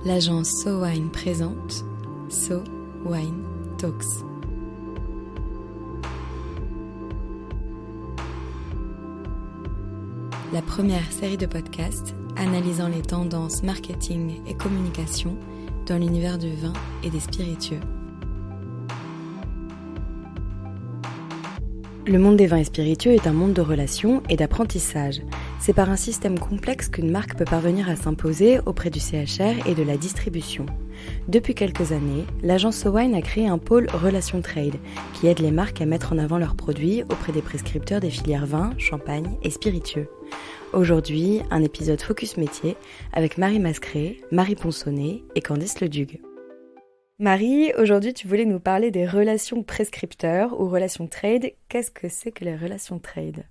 l'agence So Wine présente So Wine Talks. La première série de podcasts analysant les tendances marketing et communication dans l'univers du vin et des spiritueux. Le monde des vins et spiritueux est un monde de relations et d'apprentissage. C'est par un système complexe qu'une marque peut parvenir à s'imposer auprès du CHR et de la distribution. Depuis quelques années, l'agence So Wine a créé un pôle Relations Trade qui aide les marques à mettre en avant leurs produits auprès des prescripteurs des filières vin, champagne et spiritueux. Aujourd'hui, un épisode Focus Métier avec Marie Mascret, Marie Ponsonnet et Candice Leduc. Marie, aujourd'hui tu voulais nous parler des relations prescripteurs ou relations trade. Qu'est-ce que c'est que les relations trade ?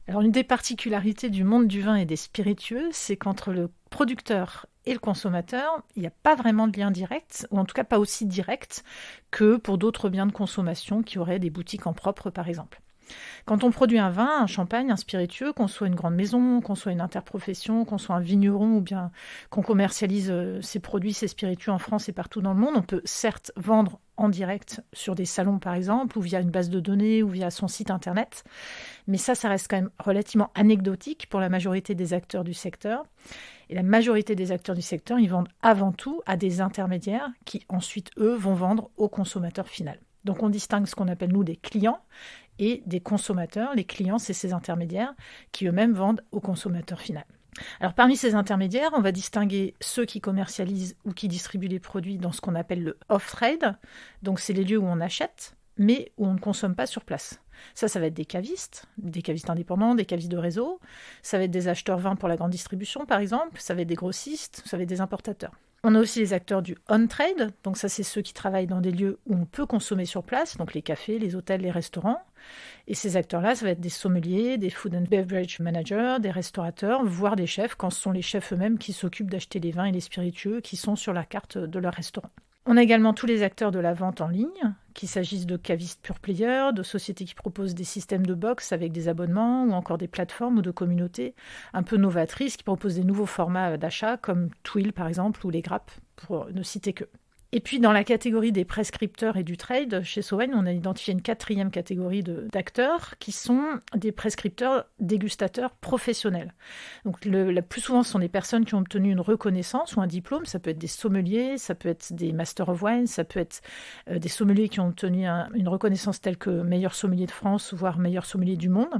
Alors, une des particularités du monde du vin et des spiritueux, c'est qu'entre le producteur et le consommateur, il n'y a pas vraiment de lien direct, ou en tout cas pas aussi direct que pour d'autres biens de consommation qui auraient des boutiques en propre, par exemple. Quand on produit un vin, un champagne, un spiritueux, qu'on soit une grande maison, qu'on soit une interprofession, qu'on soit un vigneron ou bien qu'on commercialise ses produits, ses spiritueux en France et partout dans le monde, on peut certes vendre en direct sur des salons par exemple, ou via une base de données, ou via son site internet, mais ça reste quand même relativement anecdotique pour la majorité des acteurs du secteur. Et la majorité des acteurs du secteur, ils vendent avant tout à des intermédiaires qui ensuite, eux, vont vendre au consommateur final. Donc on distingue ce qu'on appelle nous des clients et des consommateurs. Les clients, c'est ces intermédiaires qui eux-mêmes vendent au consommateur final. Alors parmi ces intermédiaires, on va distinguer ceux qui commercialisent ou qui distribuent les produits dans ce qu'on appelle le off-trade. Donc c'est les lieux où on achète, mais où on ne consomme pas sur place. Ça va être des cavistes indépendants, des cavistes de réseau. Ça va être des acheteurs vins pour la grande distribution, par exemple. Ça va être des grossistes, ça va être des importateurs. On a aussi les acteurs du on-trade, donc ça c'est ceux qui travaillent dans des lieux où on peut consommer sur place, donc les cafés, les hôtels, les restaurants. Et ces acteurs-là, ça va être des sommeliers, des food and beverage managers, des restaurateurs, voire des chefs, quand ce sont les chefs eux-mêmes qui s'occupent d'acheter les vins et les spiritueux qui sont sur la carte de leur restaurant. On a également tous les acteurs de la vente en ligne, qu'il s'agisse de cavistes pure players, de sociétés qui proposent des systèmes de box avec des abonnements, ou encore des plateformes ou de communautés un peu novatrices qui proposent des nouveaux formats d'achat, comme Twill par exemple, ou les grappes, pour ne citer que. Et puis dans la catégorie des prescripteurs et du trade, chez So Wine, on a identifié une quatrième catégorie d'acteurs qui sont des prescripteurs dégustateurs professionnels. Donc le plus souvent, ce sont des personnes qui ont obtenu une reconnaissance ou un diplôme. Ça peut être des sommeliers, ça peut être des Master of Wine, ça peut être des sommeliers qui ont obtenu une reconnaissance telle que meilleur sommelier de France, voire meilleur sommelier du monde.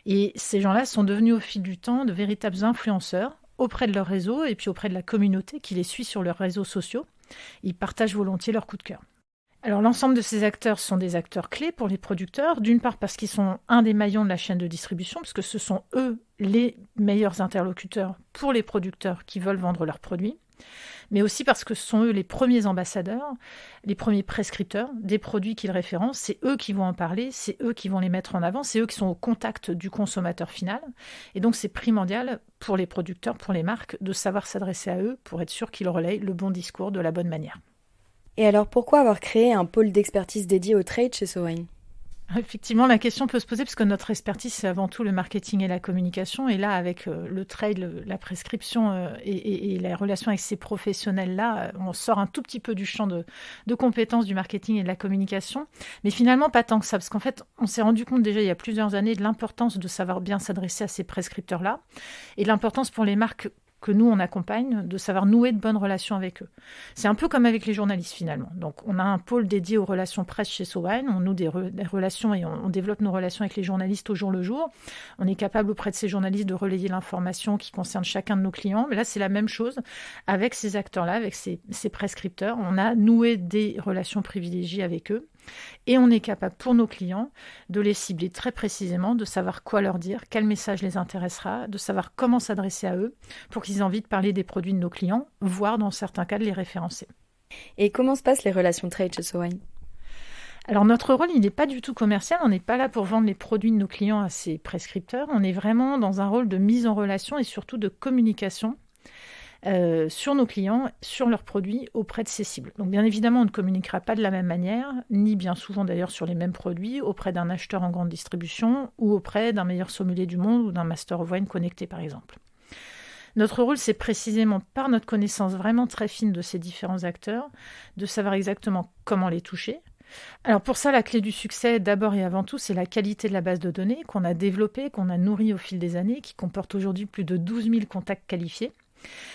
Et ces gens-là sont devenus au fil du temps de véritables influenceurs auprès de leur réseau et puis auprès de la communauté qui les suit sur leurs réseaux sociaux. Ils partagent volontiers leur coup de cœur. Alors l'ensemble de ces acteurs sont des acteurs clés pour les producteurs, d'une part parce qu'ils sont un des maillons de la chaîne de distribution, puisque ce sont eux les meilleurs interlocuteurs pour les producteurs qui veulent vendre leurs produits, mais aussi parce que ce sont eux les premiers ambassadeurs, les premiers prescripteurs des produits qu'ils référencent. C'est eux qui vont en parler, c'est eux qui vont les mettre en avant, c'est eux qui sont au contact du consommateur final. Et donc c'est primordial pour les producteurs, pour les marques, de savoir s'adresser à eux pour être sûr qu'ils relayent le bon discours de la bonne manière. Et alors pourquoi avoir créé un pôle d'expertise dédié au trade chez So Wine ? Effectivement, la question peut se poser parce que notre expertise, c'est avant tout le marketing et la communication. Et là, avec le trade, la prescription et la relation avec ces professionnels-là, on sort un tout petit peu du champ de compétences du marketing et de la communication. Mais finalement, pas tant que ça, parce qu'en fait, on s'est rendu compte déjà il y a plusieurs années de l'importance de savoir bien s'adresser à ces prescripteurs-là et de l'importance pour les marques que nous, on accompagne, de savoir nouer de bonnes relations avec eux. C'est un peu comme avec les journalistes, finalement. Donc, on a un pôle dédié aux relations presse chez So Wine. On noue des relations et on développe nos relations avec les journalistes au jour le jour. On est capable auprès de ces journalistes de relayer l'information qui concerne chacun de nos clients. Mais là, c'est la même chose avec ces acteurs-là, avec ces prescripteurs. On a noué des relations privilégiées avec eux. Et on est capable, pour nos clients, de les cibler très précisément, de savoir quoi leur dire, quel message les intéressera, de savoir comment s'adresser à eux pour qu'ils aient envie de parler des produits de nos clients, voire dans certains cas de les référencer. Et comment se passent les relations trade chez So Wine ? Alors notre rôle, il n'est pas du tout commercial, on n'est pas là pour vendre les produits de nos clients à ces prescripteurs, on est vraiment dans un rôle de mise en relation et surtout de communication sur nos clients, sur leurs produits auprès de ces cibles. Donc bien évidemment, on ne communiquera pas de la même manière, ni bien souvent d'ailleurs sur les mêmes produits, auprès d'un acheteur en grande distribution ou auprès d'un meilleur sommelier du monde ou d'un Master of Wine connecté par exemple. Notre rôle, c'est précisément, par notre connaissance vraiment très fine de ces différents acteurs, de savoir exactement comment les toucher. Alors pour ça, la clé du succès, d'abord et avant tout, c'est la qualité de la base de données qu'on a développée, qu'on a nourrie au fil des années, qui comporte aujourd'hui plus de 12 000 contacts qualifiés.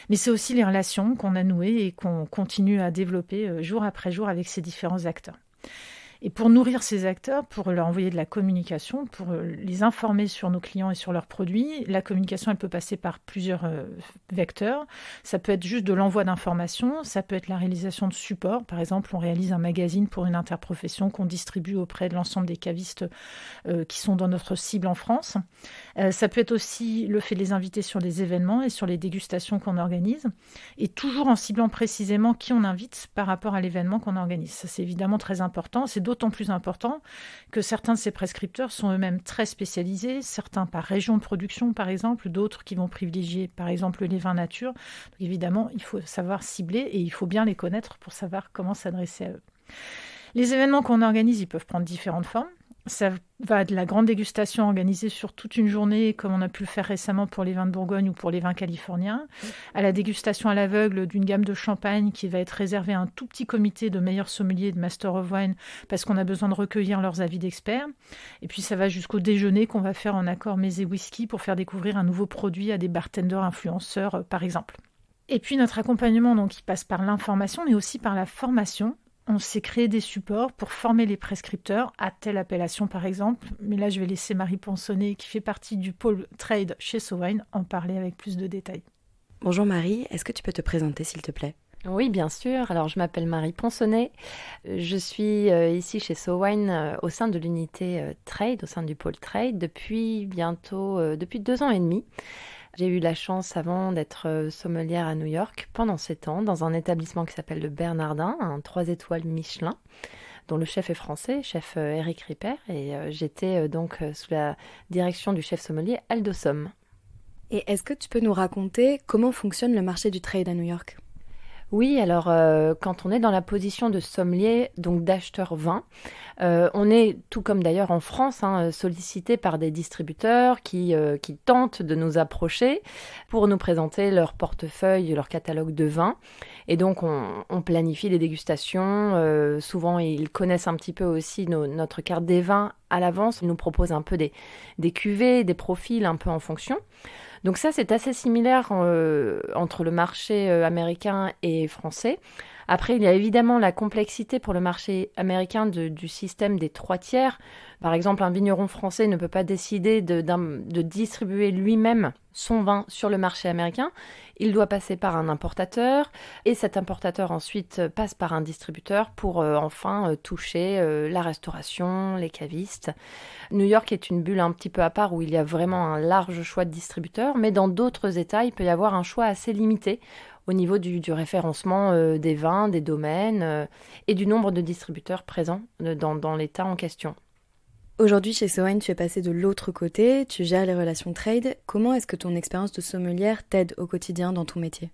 Mais c'est aussi les relations qu'on a nouées et qu'on continue à développer jour après jour avec ces différents acteurs. Et pour nourrir ces acteurs, pour leur envoyer de la communication, pour les informer sur nos clients et sur leurs produits, la communication, elle peut passer par plusieurs vecteurs. Ça peut être juste de l'envoi d'informations, ça peut être la réalisation de supports. Par exemple, on réalise un magazine pour une interprofession qu'on distribue auprès de l'ensemble des cavistes qui sont dans notre cible en France. Ça peut être aussi le fait de les inviter sur des événements et sur les dégustations qu'on organise, et toujours en ciblant précisément qui on invite par rapport à l'événement qu'on organise. Ça, c'est évidemment très important. C'est d'autant plus important que certains de ces prescripteurs sont eux-mêmes très spécialisés, certains par région de production par exemple, d'autres qui vont privilégier par exemple les vins nature. Donc évidemment, il faut savoir cibler et il faut bien les connaître pour savoir comment s'adresser à eux. Les événements qu'on organise, ils peuvent prendre différentes formes. Ça va de la grande dégustation organisée sur toute une journée, comme on a pu le faire récemment pour les vins de Bourgogne ou pour les vins californiens, à la dégustation à l'aveugle d'une gamme de champagne qui va être réservée à un tout petit comité de meilleurs sommeliers de Master of Wine, parce qu'on a besoin de recueillir leurs avis d'experts. Et puis ça va jusqu'au déjeuner qu'on va faire en accord mets et whisky pour faire découvrir un nouveau produit à des bartenders influenceurs, par exemple. Et puis notre accompagnement, donc, il passe par l'information, mais aussi par la formation. On s'est créé des supports pour former les prescripteurs à telle appellation, par exemple. Mais là, je vais laisser Marie Ponsonnet, qui fait partie du pôle trade chez SoWine, en parler avec plus de détails. Bonjour Marie, est-ce que tu peux te présenter s'il te plaît ? Oui, bien sûr. Alors, je m'appelle Marie Ponsonnet. Je suis ici chez SoWine au sein de l'unité trade, au sein du pôle trade, depuis 2 ans et demi. J'ai eu la chance avant d'être sommelière à New York pendant 7 ans dans un établissement qui s'appelle le Bernardin, un 3 étoiles Michelin, dont le chef est français, chef Eric Ripper, et j'étais donc sous la direction du chef sommelier Aldo Somm. Et est-ce que tu peux nous raconter comment fonctionne le marché du trade à New York ? Oui, alors quand on est dans la position de sommelier, donc d'acheteur vin, on est, tout comme d'ailleurs en France, sollicité par des distributeurs qui tentent de nous approcher pour nous présenter leur portefeuille, leur catalogue de vins. Et donc on planifie les dégustations. Souvent, ils connaissent un petit peu aussi notre carte des vins à l'avance. Ils nous proposent un peu des cuvées, des profils un peu en fonction. Donc ça, c'est assez similaire entre le marché américain et français. Après, il y a évidemment la complexité pour le marché américain du système des 3 tiers. Par exemple, un vigneron français ne peut pas décider de distribuer lui-même son vin sur le marché américain. Il doit passer par un importateur et cet importateur ensuite passe par un distributeur pour enfin toucher la restauration, les cavistes. New York est une bulle un petit peu à part où il y a vraiment un large choix de distributeurs, mais dans d'autres États, il peut y avoir un choix assez limité au niveau du référencement des vins, des domaines et du nombre de distributeurs présents dans l'État en question. Aujourd'hui, chez SoWine, tu es passé de l'autre côté, tu gères les relations trade. Comment est-ce que ton expérience de sommelière t'aide au quotidien dans ton métier ?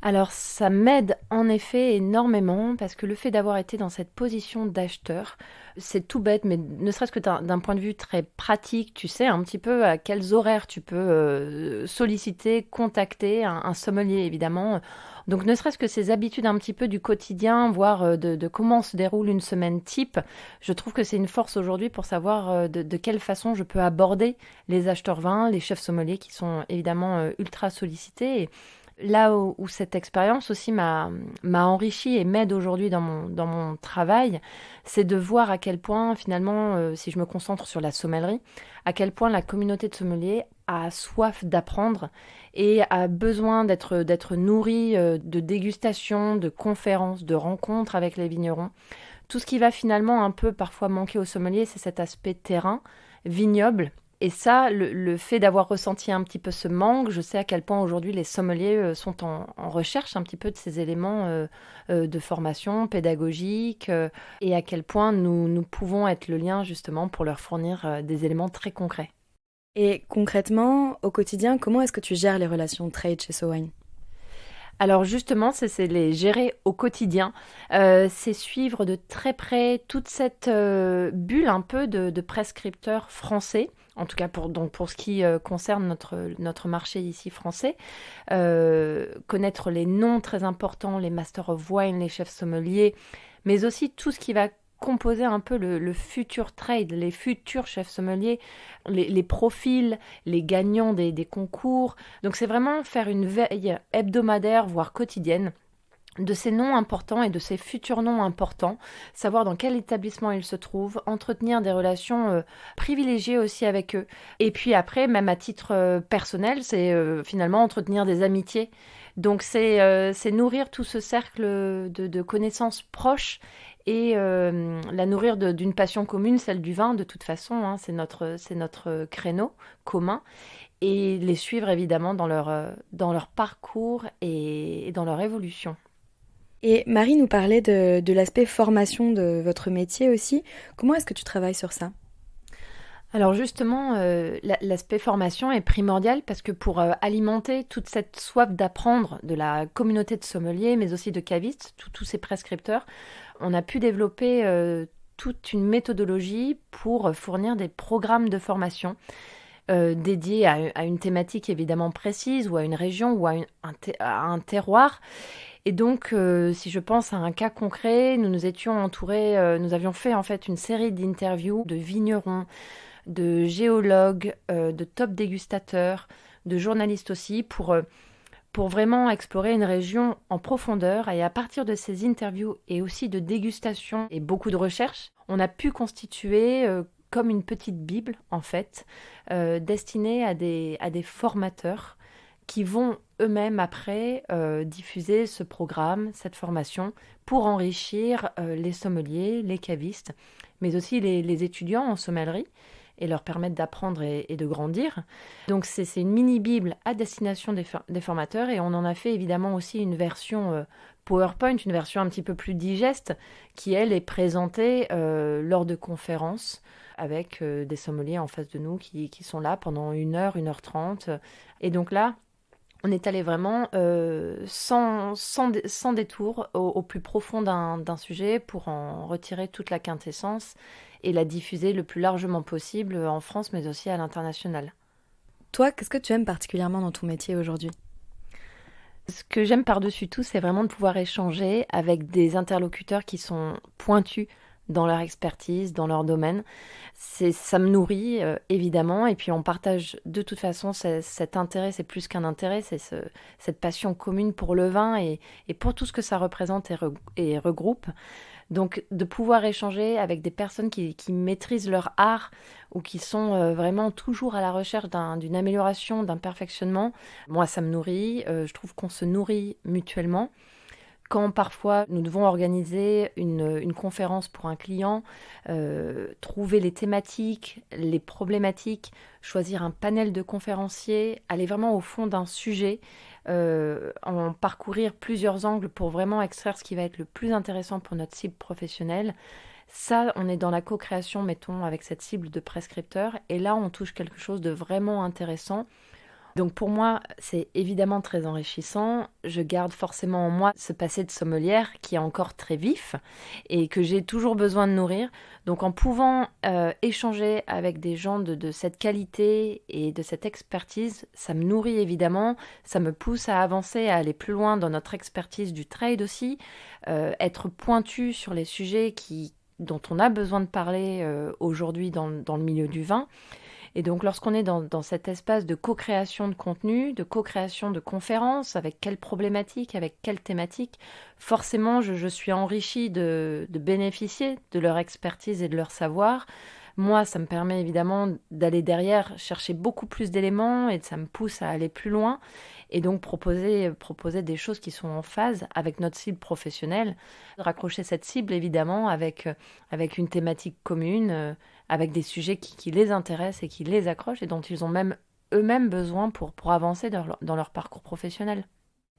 Alors ça m'aide en effet énormément parce que le fait d'avoir été dans cette position d'acheteur, c'est tout bête, mais ne serait-ce que d'un point de vue très pratique, tu sais un petit peu à quels horaires tu peux solliciter, contacter un sommelier évidemment. Donc ne serait-ce que ces habitudes un petit peu du quotidien, voire de comment se déroule une semaine type, je trouve que c'est une force aujourd'hui pour savoir de quelle façon je peux aborder les acheteurs vins, les chefs sommeliers qui sont évidemment ultra sollicités. Et là où cette expérience aussi m'a enrichie et m'aide aujourd'hui dans mon travail, c'est de voir à quel point finalement, si je me concentre sur la sommellerie, à quel point la communauté de sommeliers a soif d'apprendre et a besoin d'être nourrie de dégustations, de conférences, de rencontres avec les vignerons. Tout ce qui va finalement un peu parfois manquer aux sommeliers, c'est cet aspect terrain, vignoble. Et ça, le fait d'avoir ressenti un petit peu ce manque, je sais à quel point aujourd'hui les sommeliers sont en recherche un petit peu de ces éléments de formation pédagogique et à quel point nous pouvons être le lien justement pour leur fournir des éléments très concrets. Et concrètement, au quotidien, comment est-ce que tu gères les relations trade chez SoWine ? Alors justement, c'est les gérer au quotidien, c'est suivre de très près toute cette bulle un peu de prescripteurs français en tout cas pour ce qui concerne notre marché ici français. Connaître les noms très importants, les Masters of Wine, les chefs sommeliers, mais aussi tout ce qui va composer un peu le futur trade, les futurs chefs sommeliers, les profils, les gagnants des concours. Donc c'est vraiment faire une veille hebdomadaire, voire quotidienne, de ces noms importants et de ces futurs noms importants, savoir dans quel établissement ils se trouvent, entretenir des relations privilégiées aussi avec eux. Et puis après, même à titre personnel, c'est finalement entretenir des amitiés. Donc c'est nourrir tout ce cercle de connaissances proches et la nourrir d'une passion commune, celle du vin de toute façon, hein, c'est notre créneau commun. Et les suivre évidemment dans leur parcours et dans leur évolution. Et Marie nous parlait de l'aspect formation de votre métier aussi. Comment est-ce que tu travailles sur ça ? Alors justement, l'aspect formation est primordial parce que pour alimenter toute cette soif d'apprendre de la communauté de sommeliers, mais aussi de cavistes, tous ces prescripteurs, on a pu développer toute une méthodologie pour fournir des programmes de formation dédiés à une thématique évidemment précise ou à une région ou à un terroir. Et donc, si je pense à un cas concret, nous avions fait en fait une série d'interviews de vignerons, de géologues, de top dégustateurs, de journalistes aussi, pour vraiment explorer une région en profondeur. Et à partir de ces interviews et aussi de dégustations et beaucoup de recherches, on a pu constituer comme une petite Bible, en fait, destinée à des formateurs qui vont eux-mêmes après diffuser ce programme, cette formation, pour enrichir les sommeliers, les cavistes, mais aussi les étudiants en sommellerie et leur permettre d'apprendre et de grandir. Donc c'est une mini-bible à destination des formateurs et on en a fait évidemment aussi une version PowerPoint, une version un petit peu plus digeste qui, elle, est présentée lors de conférences avec des sommeliers en face de nous qui sont là pendant 1h30. Et donc là, on est allé vraiment sans détour au plus profond d'un sujet pour en retirer toute la quintessence et la diffuser le plus largement possible en France, mais aussi à l'international. Toi, qu'est-ce que tu aimes particulièrement dans ton métier aujourd'hui ? Ce que j'aime par-dessus tout, c'est vraiment de pouvoir échanger avec des interlocuteurs qui sont pointus dans leur expertise, dans leur domaine. Ça me nourrit, évidemment, et puis on partage de toute façon cet intérêt, c'est plus qu'un intérêt, c'est cette passion commune pour le vin et pour tout ce que ça représente et regroupe. Donc de pouvoir échanger avec des personnes qui maîtrisent leur art ou qui sont vraiment toujours à la recherche d'une amélioration, d'un perfectionnement, moi ça me nourrit, je trouve qu'on se nourrit mutuellement. Quand parfois nous devons organiser une conférence pour un client, trouver les thématiques, les problématiques, choisir un panel de conférenciers, aller vraiment au fond d'un sujet, en parcourir plusieurs angles pour vraiment extraire ce qui va être le plus intéressant pour notre cible professionnelle. Ça, on est dans la co-création, mettons, avec cette cible de prescripteurs. Et là, on touche quelque chose de vraiment intéressant. Donc pour moi, c'est évidemment très enrichissant. Je garde forcément en moi ce passé de sommelière qui est encore très vif et que j'ai toujours besoin de nourrir. Donc en pouvant échanger avec des gens de cette qualité et de cette expertise, ça me nourrit évidemment, ça me pousse à avancer, à aller plus loin dans notre expertise du trade aussi, être pointu sur les sujets dont on a besoin de parler aujourd'hui dans le milieu du vin. Et donc, lorsqu'on est dans cet espace de co-création de contenu, de co-création de conférences, avec quelle problématique, avec quelle thématique, forcément, je suis enrichie de bénéficier de leur expertise et de leur savoir. Moi, ça me permet évidemment d'aller derrière chercher beaucoup plus d'éléments et ça me pousse à aller plus loin et donc proposer des choses qui sont en phase avec notre cible professionnelle. Raccrocher cette cible évidemment avec une thématique commune, avec des sujets qui les intéressent et qui les accrochent et dont ils ont même eux-mêmes besoin pour avancer dans leur parcours professionnel.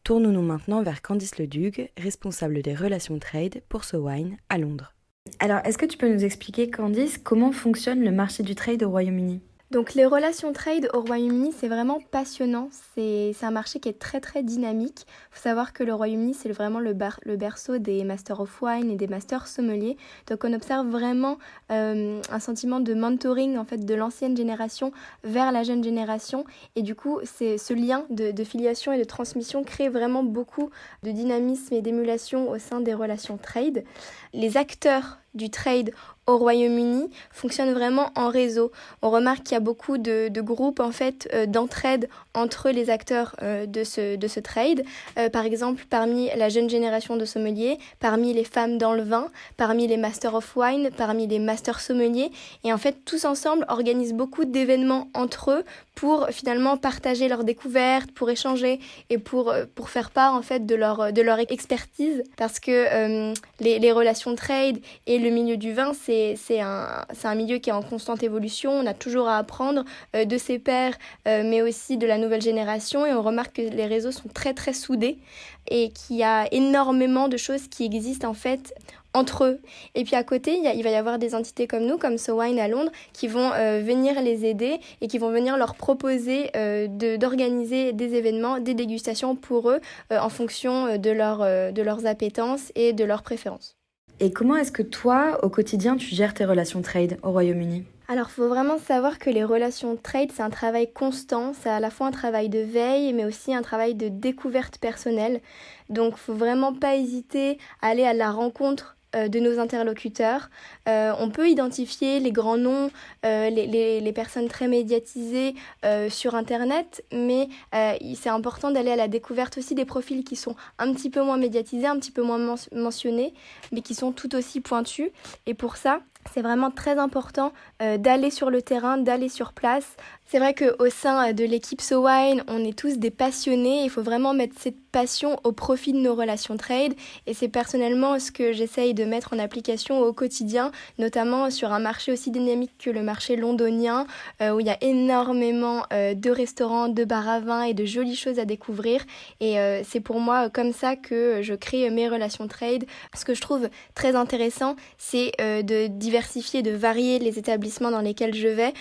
Tournons-nous maintenant vers Candice Ledugue, responsable des relations trade pour So Wine à Londres. Alors, est-ce que tu peux nous expliquer, Candice, comment fonctionne le marché du trade au Royaume-Uni ? Donc les relations trade au Royaume-Uni, c'est vraiment passionnant. C'est un marché qui est très très dynamique. Il faut savoir que le Royaume-Uni, c'est vraiment le berceau des Masters of Wine et des Masters sommeliers. Donc on observe vraiment un sentiment de mentoring en fait, de l'ancienne génération vers la jeune génération. Et du coup, ce lien de filiation et de transmission crée vraiment beaucoup de dynamisme et d'émulation au sein des relations trade. Les acteurs du trade au Royaume-Uni fonctionnent vraiment en réseau. On remarque qu'il y a beaucoup de groupes en fait d'entraide entre les acteurs de ce trade. Par exemple, parmi la jeune génération de sommeliers, parmi les femmes dans le vin, parmi les Masters of Wine, parmi les Masters sommeliers. Et en fait, tous ensemble organisent beaucoup d'événements entre eux pour finalement partager leurs découvertes, pour échanger et pour faire part en fait de leur expertise. Parce que les relations trade et le milieu du vin, c'est un milieu qui est en constante évolution. On a toujours à apprendre de ses pairs, mais aussi de la nouvelle génération. Et on remarque que les réseaux sont très très soudés et qu'il y a énormément de choses qui existent en fait entre eux. Et puis à côté, il va y avoir des entités comme nous, comme SoWine à Londres, qui vont venir les aider et qui vont venir leur proposer d'organiser des événements, des dégustations pour eux en fonction de leurs appétences et de leurs préférences. Et comment est-ce que toi, au quotidien, tu gères tes relations trade au Royaume-Uni ? Alors, il faut vraiment savoir que les relations trade, c'est un travail constant. C'est à la fois un travail de veille, mais aussi un travail de découverte personnelle. Donc, il ne faut vraiment pas hésiter à aller à la rencontre de nos interlocuteurs. On peut identifier les grands noms, les personnes très médiatisées sur Internet, mais c'est important d'aller à la découverte aussi des profils qui sont un petit peu moins médiatisés, un petit peu moins mentionnés, mais qui sont tout aussi pointus. Et pour ça, c'est vraiment très important d'aller sur le terrain, d'aller sur place. C'est vrai qu'au sein de l'équipe SoWine, on est tous des passionnés. Il faut vraiment mettre cette passion au profit de nos relations trade. Et c'est personnellement ce que j'essaye de mettre en application au quotidien, notamment sur un marché aussi dynamique que le marché londonien, où il y a énormément de restaurants, de bars à vin et de jolies choses à découvrir. Et c'est pour moi comme ça que je crée mes relations trade. Ce que je trouve très intéressant, c'est de diversifier, de varier les établissements dans lesquels je vais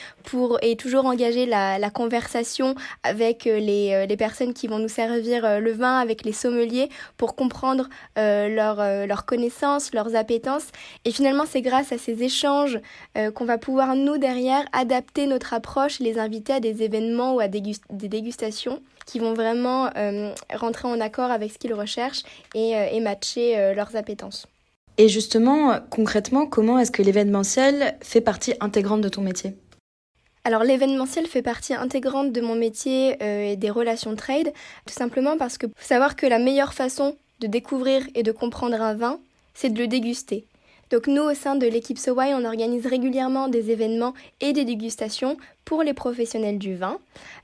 et toujours engager la conversation avec les personnes qui vont nous servir le vin, avec les sommeliers, pour comprendre leurs connaissances, leurs appétences. Et finalement, c'est grâce à ces échanges qu'on va pouvoir, nous, derrière, adapter notre approche, les inviter à des événements ou à des dégustations qui vont vraiment rentrer en accord avec ce qu'ils recherchent et matcher leurs appétences. Et justement, concrètement, comment est-ce que l'événementiel fait partie intégrante de ton métier ? Alors l'événementiel fait partie intégrante de mon métier et des relations trade, tout simplement parce que faut savoir que la meilleure façon de découvrir et de comprendre un vin, c'est de le déguster. Donc nous, au sein de l'équipe SoWine, on organise régulièrement des événements et des dégustations pour les professionnels du vin.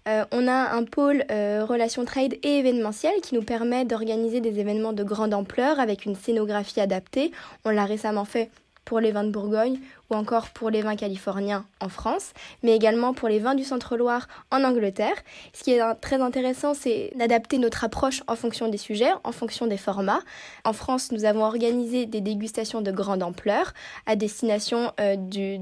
On a un pôle relations trade et événementiel qui nous permet d'organiser des événements de grande ampleur avec une scénographie adaptée. On l'a récemment fait pour les vins de Bourgogne ou encore pour les vins californiens en France, mais également pour les vins du Centre-Loire en Angleterre. Ce qui est très intéressant, c'est d'adapter notre approche en fonction des sujets, en fonction des formats. En France, nous avons organisé des dégustations de grande ampleur à destination du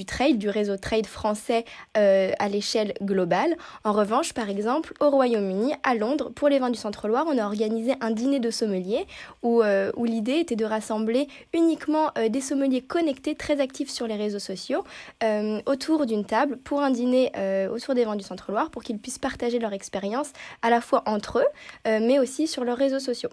trade, du réseau trade français à l'échelle globale. En revanche, par exemple, au Royaume-Uni, à Londres, pour les vins du Centre-Loire, on a organisé un dîner de sommeliers où l'idée était de rassembler uniquement des sommeliers connectés, très actifs sur les réseaux sociaux, autour d'une table pour un dîner autour des vins du Centre-Loire pour qu'ils puissent partager leur expérience à la fois entre eux, mais aussi sur leurs réseaux sociaux.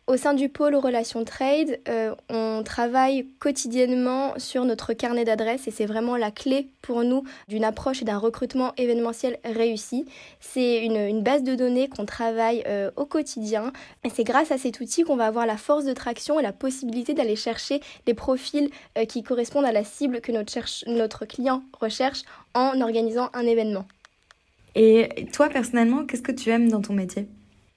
Au sein du pôle relations trade, on travaille quotidiennement sur notre carnet d'adresses et c'est vraiment la clé pour nous d'une approche et d'un recrutement événementiel réussi. C'est une base de données qu'on travaille au quotidien et c'est grâce à cet outil qu'on va avoir la force de traction et la possibilité d'aller chercher les profils qui correspondent à la cible que notre client recherche en organisant un événement. Et toi, personnellement, qu'est-ce que tu aimes dans ton métier ?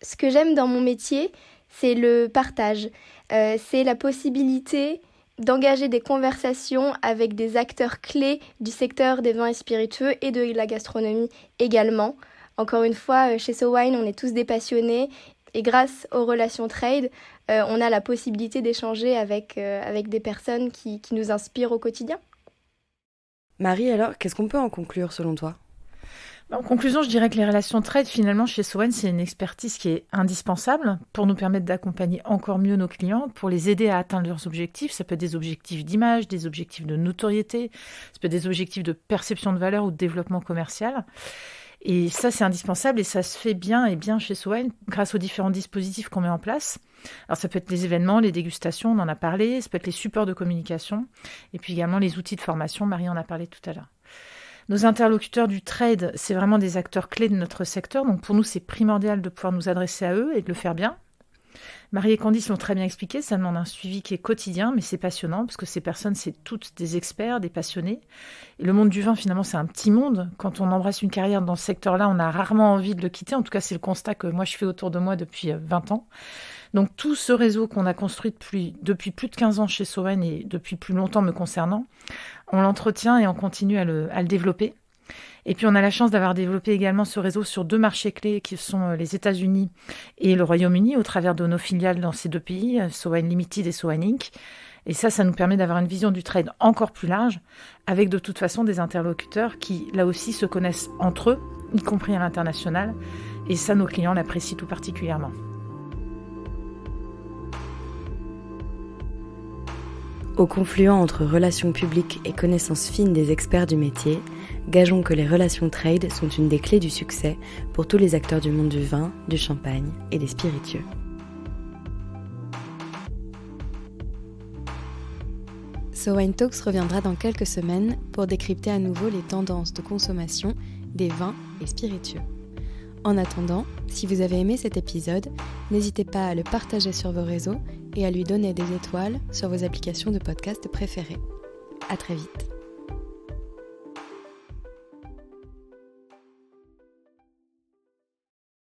Ce que j'aime dans mon métier, c'est le partage. C'est la possibilité d'engager des conversations avec des acteurs clés du secteur des vins et spiritueux et de la gastronomie également. Encore une fois, chez SoWine, on est tous des passionnés et grâce aux relations trade, on a la possibilité d'échanger avec des personnes qui nous inspirent au quotidien. Marie, alors, qu'est-ce qu'on peut en conclure selon toi ? En conclusion, je dirais que les relations trade, finalement, chez SOWEN, c'est une expertise qui est indispensable pour nous permettre d'accompagner encore mieux nos clients, pour les aider à atteindre leurs objectifs. Ça peut être des objectifs d'image, des objectifs de notoriété, ça peut être des objectifs de perception de valeur ou de développement commercial. Et ça, c'est indispensable et ça se fait bien chez SOWEN grâce aux différents dispositifs qu'on met en place. Alors, ça peut être les événements, les dégustations, on en a parlé, ça peut être les supports de communication et puis également les outils de formation. Marie en a parlé tout à l'heure. Nos interlocuteurs du trade, c'est vraiment des acteurs clés de notre secteur. Donc pour nous, c'est primordial de pouvoir nous adresser à eux et de le faire bien. Marie et Candice l'ont très bien expliqué, ça demande un suivi qui est quotidien, mais c'est passionnant parce que ces personnes, c'est toutes des experts, des passionnés. Et le monde du vin, finalement, c'est un petit monde. Quand on embrasse une carrière dans ce secteur-là, on a rarement envie de le quitter. En tout cas, c'est le constat que moi, je fais autour de moi depuis 20 ans. Donc tout ce réseau qu'on a construit depuis plus de 15 ans chez SOWEN et depuis plus longtemps me concernant, on l'entretient et on continue à le développer. Et puis on a la chance d'avoir développé également ce réseau sur 2 marchés clés qui sont les États-Unis et le Royaume-Uni au travers de nos filiales dans ces 2 pays, SOWEN Limited et SOWEN Inc. Et ça nous permet d'avoir une vision du trade encore plus large, avec de toute façon des interlocuteurs qui, là aussi, se connaissent entre eux, y compris à l'international. Et ça, nos clients l'apprécient tout particulièrement. Au confluent entre relations publiques et connaissances fines des experts du métier, gageons que les relations trade sont une des clés du succès pour tous les acteurs du monde du vin, du champagne et des spiritueux. SOWEN Talks reviendra dans quelques semaines pour décrypter à nouveau les tendances de consommation des vins et spiritueux. En attendant, si vous avez aimé cet épisode, n'hésitez pas à le partager sur vos réseaux et à lui donner des étoiles sur vos applications de podcast préférées. À très vite.